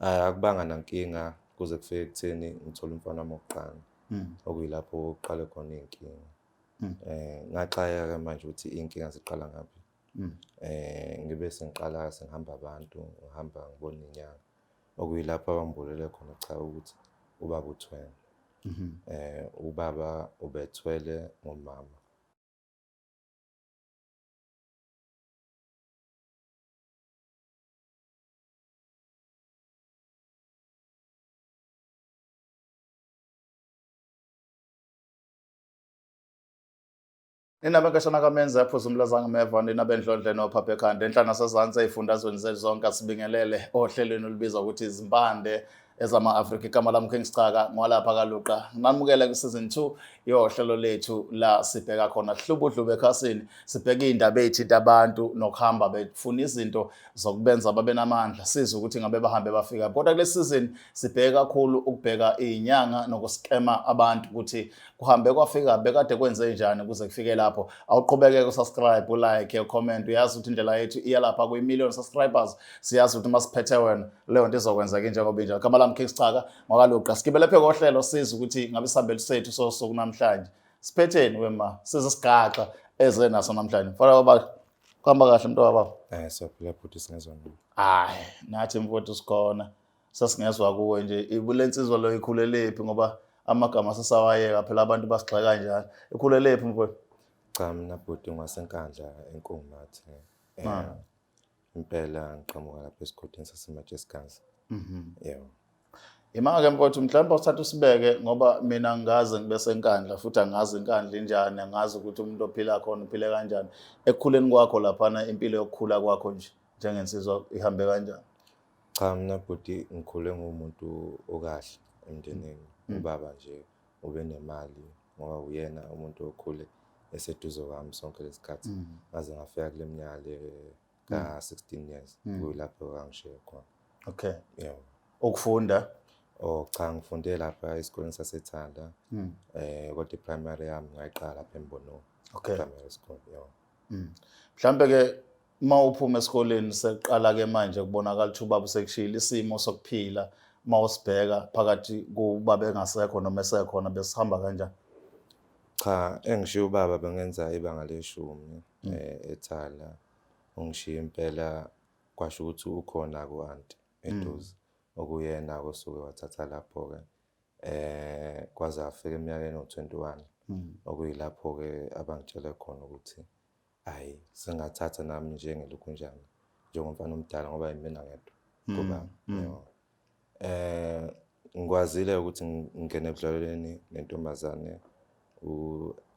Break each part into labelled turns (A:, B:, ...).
A: Akubanga nankinga kuze kufike ekutheni ngithole umfana wami wokuqala. Okuyilapho kuqale khona iy'nkinga. Ngaxakeka manje ukuthi iy'nkinga ziqala ngaphi. Ngibe sengiqala sengihamba abantu, ngihamba ngibona iy'nyanga. Okuyilapho abangibulele khona cha ukuthi ubaba uthwele. Ubaba ubethwele ngomama.
B: Ninabekashana kaMenza yaphuza umlazanga meva ninabendlondle nophapha ekhanda enhla nasezantsi ey'fundazweni zezonke asibingelele ohlelweni olubizwa ukuthi izimpande ezama-Afrika. Igama lami King Sicaka ngwalapha kaLuqa. Nginamukele kwi-season 2 yohlelo lethu la sibheka khona hlubudlube ekhasini. Sibheka iy'ndaba ey'thinta abantu nokuhamba befuna izinto zokubenza babe namandla. Sizwe ukuthi ngabe bahambe bafika. Kodwa kule season sibheke kakhulu ukubheka iy'nyanga nokuskema abantu ukuthi kuhambe kwafika bekade kwenze njani ukuze kufike lapho. Awuqhubeke usubscribe, ulike, ucomment. Uyazi ukuthi indlela yethu iya lapha kwi-1,000,000 subscribers. Siyazi ukuthi masiphethe wena leyo nto izokwenzeka njengoba injalo. Igama lami King Sicaka ngwakaLuqa. Sigibele phela kohlelo sizwe ukuthi ngabe isihambeli sethu sosuku namhlanje. Siphetheni wema, sizisigaxa eze naso namhlanje. Mfana baba, kuhamba kahle mntu wababa.
A: Siyaphila futhi singezwa nini.
B: Hayi, nathi mfowethu sikhona. Sasingezwa kuwe nje. Ibule nsizwa lo ikhulelephi ngoba amagama sesawayeka phela abantu basigxeka kanjani. Ikhulelephi mfowethu?
A: Cha mina bhuti ngwasenkandla enkungumathe. Impela ngiqhamuka lapha esigodini saseMajesikazi. Yebo.
B: Ima-ke mfowethu mhlawumbe usithatha usibeke ngoba mina ngazi ngibe senkandla futhi angazi inkandla injani, angazi ukuthi umuntu ophila khona uphile kanjani. Ekukhuleni kwakho laphana impilo yokukhula kwakho nje njengensizwa ihambe kanjani?
A: Cha mina bhuti ngikhule ngumuntu okahle emndenini. Ubaba nje ube nemali ngoba uyena umuntu okhule eseduze kwami sonke lesikhathi. Ngaze ngafika kule minyaka le ka-16 years. Kuyilapho kangishiya khona.
B: Okay.
A: Yebo.
B: Ukufunda?
A: Cha ngifunde lapha esikoleni saseThanda. Kodwa i-primary yami ngayiqala lapha eMbono.
B: Okay.
A: Primary school, yebo.
B: Mhlambe-ke uma uphuma esikoleni seqala-ke manje kubonakala ukuthi ubaba usekushiyile isimo sokuphila uma usibheka phakathi kubaba engasekho noma esekhona besihamba kanjani?
A: Cha engishiya ubaba bengenza ibanga le-10 eThala. Ungishiya impela kwasho ukuthi ukhona ku-anti eduze. Okuyena osuke wathatha lapho-ke. Kwaze afika eminyakeni ewu-21. Okuyilapho-ke abangitshele khona ukuthi hayi sengathatha nami njengelokhu njani njengomfana omdala ngoba yimina ngedwa kubaba. Ngikwazile ukuthi ngingene ebudlalweni nentombazane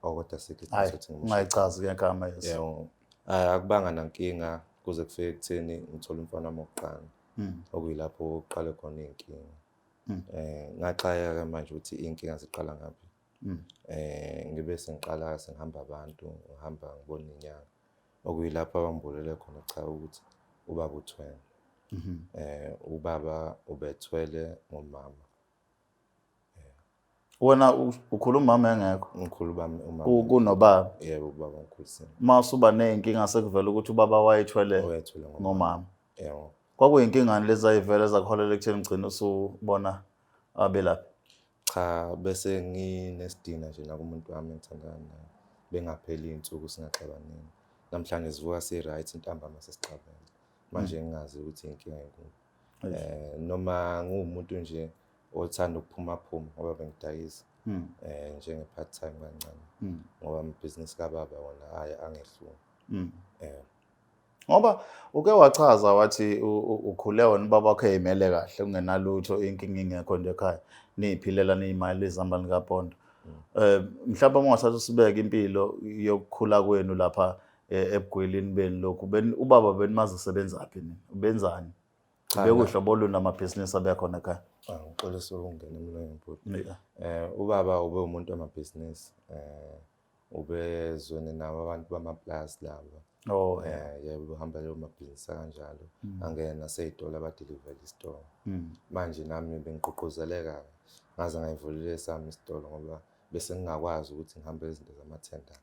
A: okodwa
B: Hayi, ungayichazi ke igama yes.
A: Yebo. Akubanga nankinga kuze kufike ekutheni ngithole umfana wami wokuqala. Okuyilapho kuqale khona iy'nkinga. Ngaxakeka manje ukuthi iy'nkinga ziqala ngaphi. Ngibe sengiqala sengihamba abantu, ngihamba ngibona iy'nyanga. Okuyilapho abangibulele khona cha ukuthi ubaba uthwele. Ubaba ubethwele ngomama.
B: Wena ukhuluma umama engekho?
A: Ngikhuluma umama.
B: Kunobaba?
A: Yebo ubaba ngikhulisile.
B: Masuba ney'nkinga sekuvela ukuthi ubaba wayethwele ngomama.
A: Yebo.
B: Kwakuyinkinga lezi ayivela zakuholela ekutheni ngigcine usubona abelaphi?
A: Cha bese nginesidina nje nakumuntu wami engithandana naye. Bengapheli iy'nsuku singaxabanile. Namhlanje sivuka si-right intambama sesixabene. Manje ngingazi ukuthi inkinga enkulu. Noma ngumuntu nje othanda ukuphuma ngoba bengidayisa. Njenge-part time kancane. Ngoba amabhizinisi kababa wona angehluli.
B: Ngoba uke wachaza wathi ukhule wena ubaba wakho ey'mele kahle kungenalutho inkinga ingekho nje ekhaya. Niy'philela niy'mali izamba likapondo. Mhlawumbe uma ungathatha usibeke impilo yokukhula kwenu lapha ebugwilini beni lokhu. Ubaba benimazi usebenzaphi nini? Ubenzani? Bekuhlobo luni amabhizinisi abekhona ekhaya?
A: Ngixolisa ukungena emlonyeni bhuti. Ubaba ube umuntu wamabhizinisi. Ubezwene nabo abantu bamaplasi laba. Yebo uhamba leyo mabhizinisi kanjalo. Angena nasey'tolo abadilivele isitolo. Manje nami bengigqugquzeleka ngaze ngayivulile sami isitolo ngoba bese ngingakwazi ukuthi ngihambe izinto zama-tender.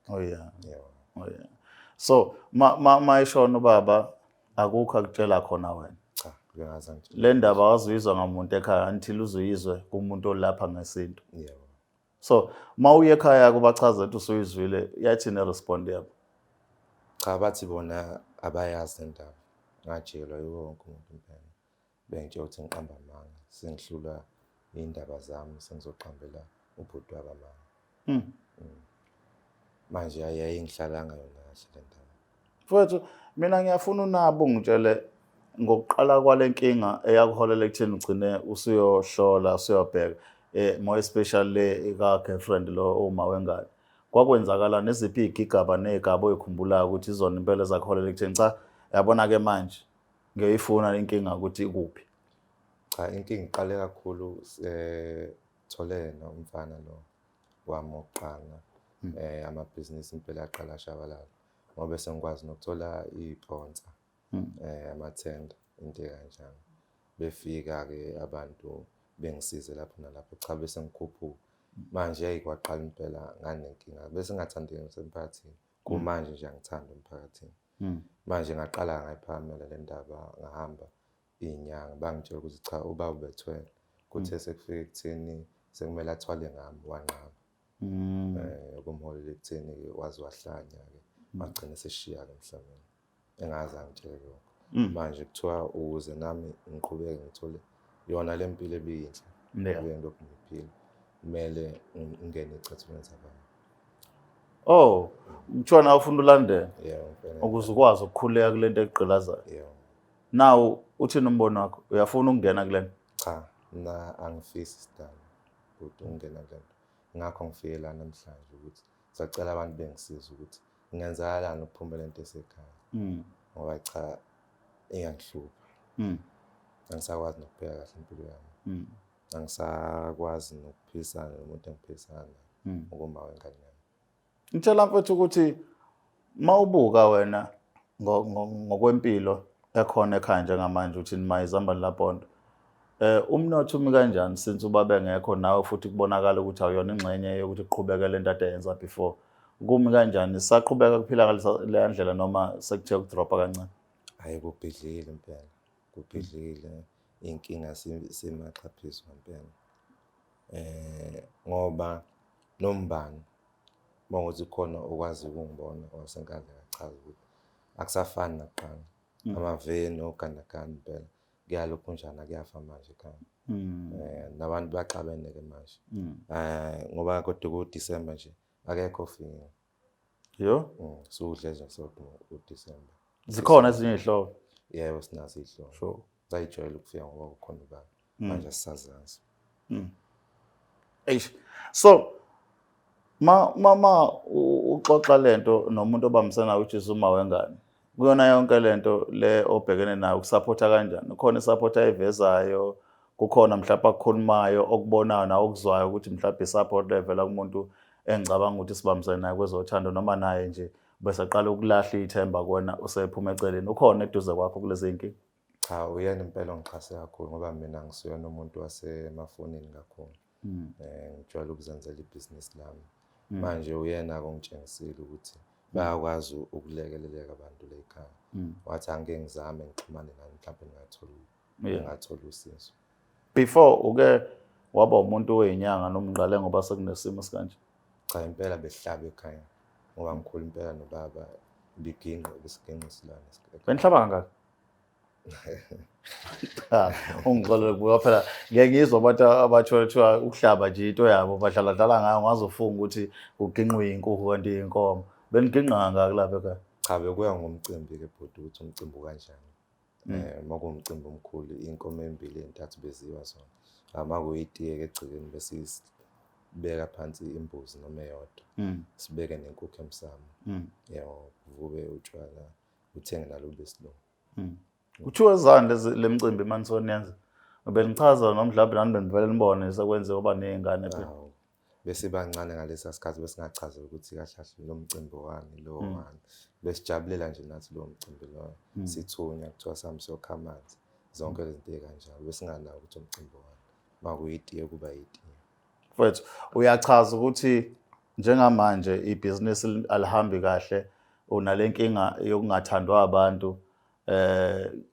B: So ma eshona ubaba akukho akutshela khona wena?
A: Cha. ngingazange
B: le ndaba wazuyizwa ngamuntu ekhaya until uzuyizwe kumuntu olapha ngesintu.
A: yebo.
B: So mawuye ekhaya kubachaza ukuthi usuyizwile yathi ne-respond yabo.
A: Cha bathi bona abayazi indaba. Ngajikelwa yiwo wonke umuntu impela. Bengitshela ukuthi ngiqamba amanga, sengihlulwa indaba zami sengizoqambela ubhuti wabo amanga. Manje ayayingihlalanga yona kahle le ndaba.
B: Mfowethu, mina ngiyafuna unabo ungitshele ngokuqala kwale nkinga eyakuholela ekutheni ugcine usuyohlola usuyobheka more especially le ka-girlfriend lo uma wengane. Kwakwenzakala neziphi iy'gigaba ney'gaba oy'khumbulayo ukuthi izona impela ezakuholela ekutheni cha yabona-ke manje ngiyayifuna inkinga ukuthi ikuphi?
A: Cha inkinga iqale kakhulu thole yena umfana lo wami wokuqala amabhizinisi impela aqala ashabalala ngoba sengikwazi nokuthola iphonsa amathenda into kanjalo befika-ke abantu bengisize lapho nalapho cha bese ngikhuphuka manje yayikwaqala impela nganenkinga bese ngingathandi emphakathini kumanje nje angithanda emphakathini manje ngaqala ngayiphakamela le ndaba ngahamba iy'nyanga bangitshela ukuthi cha ubaba ubethwele kuthe sekufika ekutheni sekumele athwale ngami wanqaba kumholela ekutheni-ke waze wahlanya-ke wagcina sesishiya-ke emhlabeni engaze angitshele lokho manje kuthiwa ukuze nami ngiqhubeke ngithole yona le mpilo ebiyinhle kube ngilokhu ngiphila kumele ngingene ecathulweni zabantu.
B: Oh, kuthiwa ufuna ulandela
A: Yebo
B: ukuze ukwazi ukukhuleka kule nto ekugqilazayo.
A: yebo.
B: Now uthini umbono wakho? Uyafuna ukungena kule nto?
A: Cha mina angifisi sidalo ukuthi ungena kule nto ngakho ngifike la namhlanje ukuthi sacela abantu bengisiza ukuthi kungenzakalani ukuphuma le nto esekhaya ngoba cha iyangihlupha. Angisakwazi nokubheka kahle impilo yami. Angisakwazi nokuphisana nomuntu engiphisana ukuma wengane yami.
B: Ngitshela mfethu ukuthi mawubuka wena ngokwempilo ekhona ekhaya njengamanje uthi nima izamba laphondo. Umnotho umi kanjani since ubaba engekho nawe futhi kubonakala ukuthi awuyona ingxenye yokuthi kuqhubeke le nto ade yenza before. Kumi kanjani? Sisaqhubeka kuphila ngale ndlela noma sekuthe ukudropa kancane?
A: Hayi kubhidlile impela. Kubhidlile inkinga simaxhaphisa impela. Ngoba nombani mawuthi khona okwazi ukungibona owasenkandla akachaza ukuthi akusafani nakuqala. Amaveni ogandaganda impela kuyalokhu njani kuyafa manje ekhaya. Nabantu baxabene-ke manje. Ngoba kodwa ku-December nje akekho ofika.
B: Yo?
A: Sudle nje sodwa uDecember.
B: Zikhona ezinye iy'hlobo?
A: Yebo sinazo iy'hlobo.
B: Sure.
A: Sayijwayele ukufika ngoba kukhona ubaba. Manje asisazazi.
B: So mama uxoxa lento nomuntu obambisana which is uma wengane. Kuyona yonke lento le obhekene nayo ukusupport kanjani? Ukhona isupport ayivezayo, kukhona mhlawumbe akukhulumayo okubonayo nawe okuzwayo ukuthi mhlawumbe isupport level kumuntu engicabanga ukuthi sibambisene naye kwezothando noma naye nje bese aqala ukulahla ithemba kuwena usephuma eceleni. Ukhona eduze kwakho kulezi zinkinga?
A: Cha uyena impela ongixhase kakhulu ngoba mina ngisiyona umuntu wasemafonini kakhulu. Ngijwayele ukuzenzela ibhizinisi lami. Manje uyena-ke ongitshengisile ukuthi bayakwazi ukulekeleleka abantu le ekhaya. Wathi angeke ngizame ngixhumane nani mhlawumbe ngingathola usizo.
B: Before uke waba umuntu weyinyanga nomngqale ngoba sekunesimo sikanje?
A: Cha impela besihlaba ekhaya ngoba ngikhulu impela nobaba biginqe besiginqisilana.
B: Benihlaba kangaka? Ungixolele kubuka phela ngeke ngizwe abantu abathiwa ukuhlaba nje into yabo badlala dlala ngayo ngazofunga ukuthi uginqwe inkukhu kanti iy'nkomo. Beniginqa kangaka lapha ekhaya?
A: Cha bekuya ngomcimbi-ke bhuti ukuthi umcimbi kanjani. Makuwumcimbi omkhulu iy'nkomo ey'mbili ey'ntathu beziwa zona. Makuyitiye-ke egcekeni besibeka phansi imbuzi noma eyodwa. Sibeke nenkukhu emsamo. Yebo kuvube utshwala uthenge nalo besilungu.
B: Kuthiwa zani le mcimbi manje soniyenza? Benichaza noma mhlawumbe nani benivele nibone sekwenze oba ney'ngane phela?
A: Bese bancane ngalesa sikhathi besingachaza ukuthi kahle kahle lo mcimbi wani lo wani. Besijabulela nje nathi lo mcimbi lo. Sithunya kuthiwa sihambe siyokha amanzi. Zonke lezi zinto ey'kanjalo besinganaki ukuthi umcimbi wani. Makuyitiye kuba yitiye.
B: Mfethu uyachaza ukuthi njengamanje ibhizinisi alihambi kahle unale nkinga yokungathandwa abantu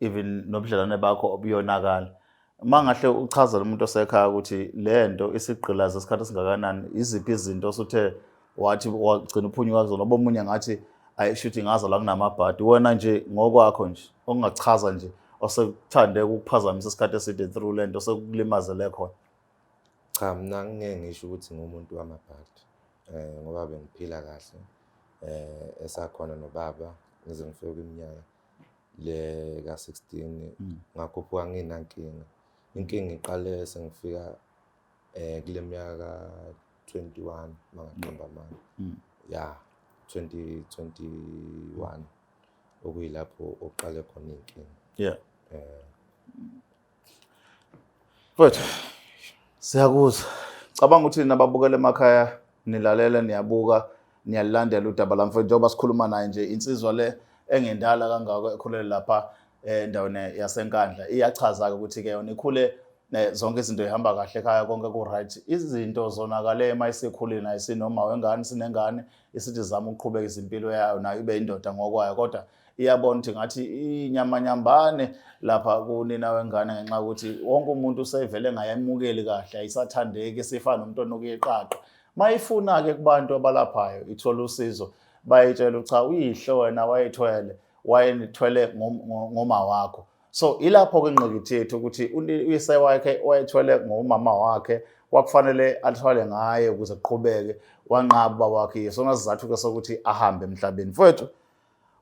B: even nobudlelwane bakho obuyonakala. Mangahle uchazele umuntu osekhaya ukuthi lento isigqilaza isikhathi esingakanani, iziphi izinto osuthe wathi wagcina uphunyuka kuzona, ngoba omunye ngathi ayishuthi ngaza la kunamabhadi, wena nje ngokwakho nje ongachaza nje osekuthande ukukuphazamisa isikhathi eside through lento sekulimazele khona.
A: Cha, mina ngeke ngisho ukuthi ngumuntu wamabhadi ngoba bengiphila kahle esakhona nobaba ngize ngifike kwiminyaka le ka-16 ngakhuphuka nginankinga. Inkinga iqale sengifika kule minyaka ka-21 mangaqamba amanga ya 2021 okuyilapho oqale khona inkinga.
B: Yeah. Mfowethu, siyakuzwa. Cabanga ukuthi nababukela emakhaya nilalela, niyabuka, niyalilandela udaba la mfowethu, njengoba sikhuluma naye nje insizwa le engendala kangaka ekhulele lapha endaweni yaseNkandla iyachaza-ke ukuthi-ke yona ikhule zonke izinto zihamba kahle ekhaya, konke ku-right. Izinto zonakale uma isikhulile nayo sinoma wengane sinengane isithi zama ukuqhubeka izimpilo yayo nayo ibe indoda ngokwayo, kodwa iyabona ukuthi ngathi inyamanyambane lapha kunina wengane ngenxa yokuthi wonke umuntu usevele engayemukeli kahle, ayisathandeki, isifana nomuntu onokuyiqaqa. Mayifuna-ke kubantu abalaphayo ithola usizo, bayitshela cha uyihlo wena wayethwele ngoma wakho. So ilapho-ke ingqikithi yethu ukuthi uyise wakhe wayethwele ngomama wakhe, kwakufanele athwale ngaye ukuze kuqhubeke, wanqaba ubaba wakhe. Yisona sizathu-ke sokuthi ahambe emhlabeni. Mfowethu,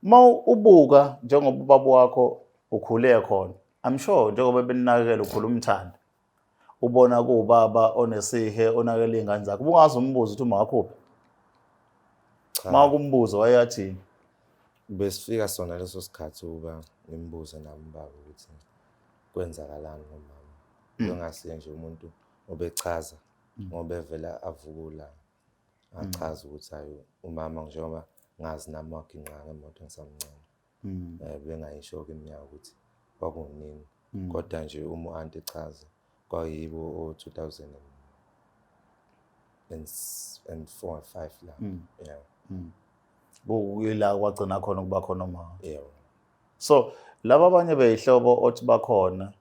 B: ma ubuka njengoba ubaba wakho ukhule khona, I'm sure njengoba beninakekela ukhula umthanda, ubona kuwubaba onesihe onakekela iy'ngane zakhe, ubungaze umbuze ukuthi ungakuphi. Ma kumbuzo wayeyathini?
A: Besifika sona leso sikhathi uba ngimbuze nami ubaba ukuthi kwenzakalani ngomama. Bengasiye nje umuntu obechaza ngoba evela avukula achaza ukuthi hayi umama njengoba ngazi nami waginqa ngemoto ngisamncane. Bengayisho-ke iminyaka ukuthi kwakunini, kodwa nje uma u-anti echaza kwayibo o-2004 and 5 la. Yeah.
B: Kuyila kwagcina khona ukuba khona uma.
A: Yeah.
B: So laba abanye beyihlobo othi bakhona,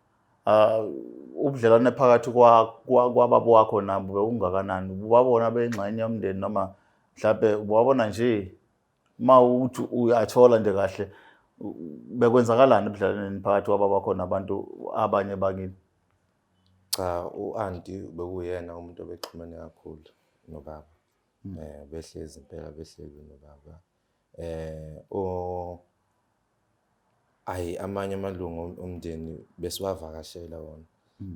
B: ubudlelwane phakathi kwababa wakho nabo bekungakanani? Ubabona beyingxenye yomndeni noma mhlawumbe ubabona nje ma uthi uyathola nje kahle bekwenzakalani ebudlelwaneni phakathi kwababa wakho nabantu abanye bakini?
A: Cha, u-anti bekuyena umuntu obexhumene kakhulu nobaba. Behlezi impela behleli nobaba. Amanye amalungu omndeni besiwavakashela wona,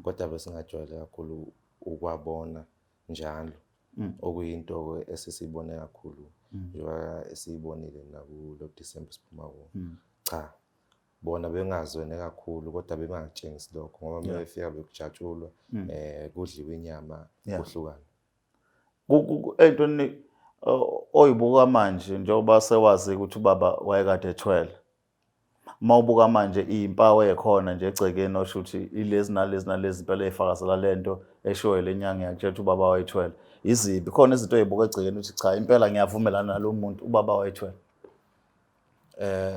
A: kodwa besingajwayele kakhulu ukwabona njalo, okuyinto esisibone kakhulu njengoba esiyibonile nakulo December siphuma kuwo. Cha, bona bengazwene kakhulu kodwa bengakutshengisi lokho ngoba uma befika bekujatshulwa kudliwe inyama kuhlukana.
B: Entweni oyibuka manje njengoba sewazi ukuthi ubaba wayekade ethwele, ma ubuka manje iy'mpawu ey'khona nje egcekeni osho ukuthi ilezi nalezi nalezi impela ey'fakazela lento eshoyo le nyanga yakutshela ukuthi ubaba wayethwele, iziphi? Khona izinto ey'buka egcekeni ukuthi cha impela ngiyavumelana nalo muntu ubaba wayethwele.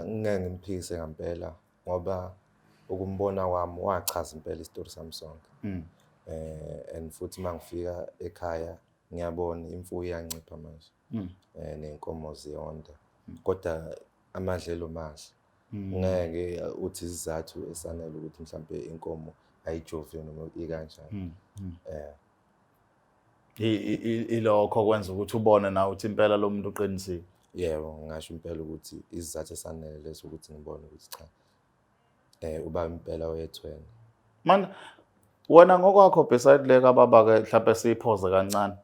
A: Ngeke ngimphikise ngempela ngoba ukumbona kwami wachaza impela isitori sami sonke. And futhi mangifika ekhaya ngiyabona imfuyo iyancipha manje, ney'nkomo ziyonda, kodwa amadlelo mahle. Ngeke uthi isizathu esanele ukuthi mhlawumbe inkomo ayijoviwe noma ikanjani.
B: Ilokho kwenza ukuthi ubone nawe ukuthi impela lo muntu uqinisile.
A: Yebo, ngingasho impela ukuthi isizathu esanele leso ukuthi ngibone ukuthi cha ubaba impela wayethwele.
B: Man, wena ngokwakho beside le kababa-ke mhlawumbe siyiphoze kancane,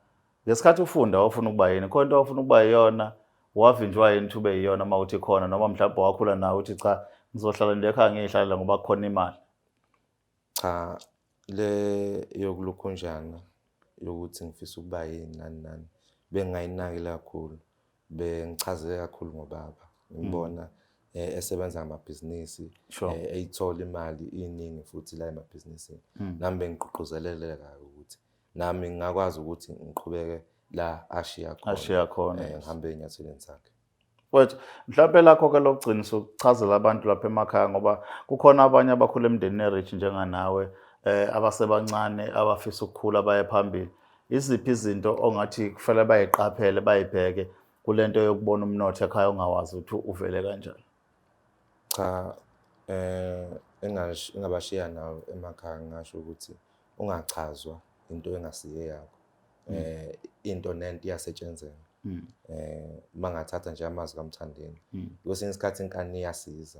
B: ngesikhathi ufunda wafuna ukuba yini? Khona into wafuna ukuba yiyona, wavinjwa yini ukuthi ube yiyona uma uthi khona, noma mhlawumbe wakhula nawe uthi cha ngizohlala nje ekhaya ngiyihlalela ngoba kukhona imali?
A: Cha, le yokulukhunjana yokuthi ngifisa ukuba yini nani nani bengayinakile kakhulu, bengichazeke kakhulu ngobaba. Ngibona esebenza ngamabhizinisi, eyithola imali iningi futhi la emabhizinisini. Nami bengigqugquzeleleka ukuthi nami ngingakwazi ukuthi ngiqhubeke la ashiya khona, ngihambe ey'nyathelweni zakhe.
B: Wethu mhlawumbe lakho-ke lokugcina sokuchazela abantu lapha emakhaya ngoba kukhona abanye abakhula emndenini e-rich njenganawe abasebancane abafisa ukukhula baye phambili. Iziphi izinto ongathi kufanele bayiqaphele bayibheke kule nto yokubona umnotho ekhaya ungawazi ukuthi uvele kanjani?
A: Cha, engabashiya nawo emakhaya ngingasho ukuthi ungachazwa into engasiye yakho. Into nento iyasetshenzela. Mangathatha nje amazwi kaMthandeni. Kwesinye isikhathi inkani iyasiza.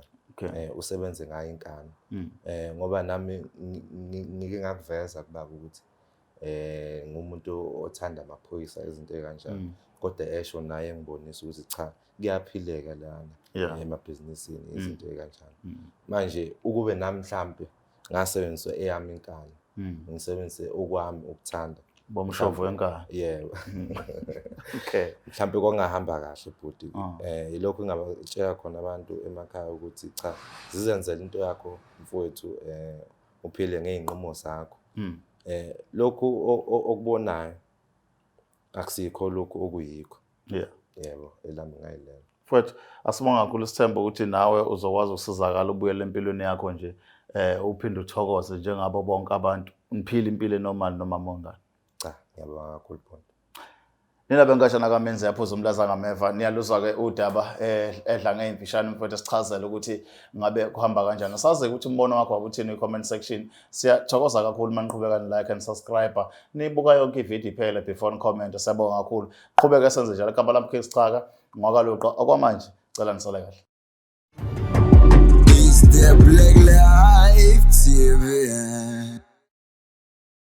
A: Usebenze ngayo inkani. Ngoba nami ngike ngakuveza kubaba ukuthi ngumuntu othanda amaphoyisa izinto ekanjalo. Kodwa esho naye ngibonisa ukuthi cha kuyaphileka lana emabhizinisini izinto ekanjalo. Manje ukube nami mhlambe ngasebenzisa eyami inkani, ngisebenzise okwami ukuthanda
B: Bomshovu wenkani.
A: yebo.
B: Okay.
A: Mhlambe kwangahamba kahle bhuti. Yilokho engabatshela khona abantu emakhaya ukuthi cha zizenzele into yakho mfowethu uphile ngeinqumo zakho. Lokhu okubonayo akusikho lokhu okuyikho. Yebo, elami ngayilelo.
B: Mfowethu asibonga kakhulu Sithemba ukuthi nawe uzokwazi ukusizakala ubuyele empilweni yakho nje uphinde uthokoze njengabo bonke abantu. Niphile impilo enormal noma mongani.
A: Cha, ngiyabonga kakhulu Bhuti.
B: Nina bengashana kaMenzi yaphuza umlaza ngameva niyaluzwa-ke udaba edla ngey'mfishane mfowethu esichazela ukuthi ngabe kuhamba kanjani. Sazi ukuthi umbono wakho wabuthini kwi-comment section. Siyathokoza kakhulu maniqhubeka ni-like and subscribe. Nibuka yonke ividiyo iphele before ni-comment. Siyabonga kakhulu. Qhubeka senze njalo. Igama lami King Sixaka ngokaluqa okwamanje cela nisole kahle.
C: It's the Black Life TV.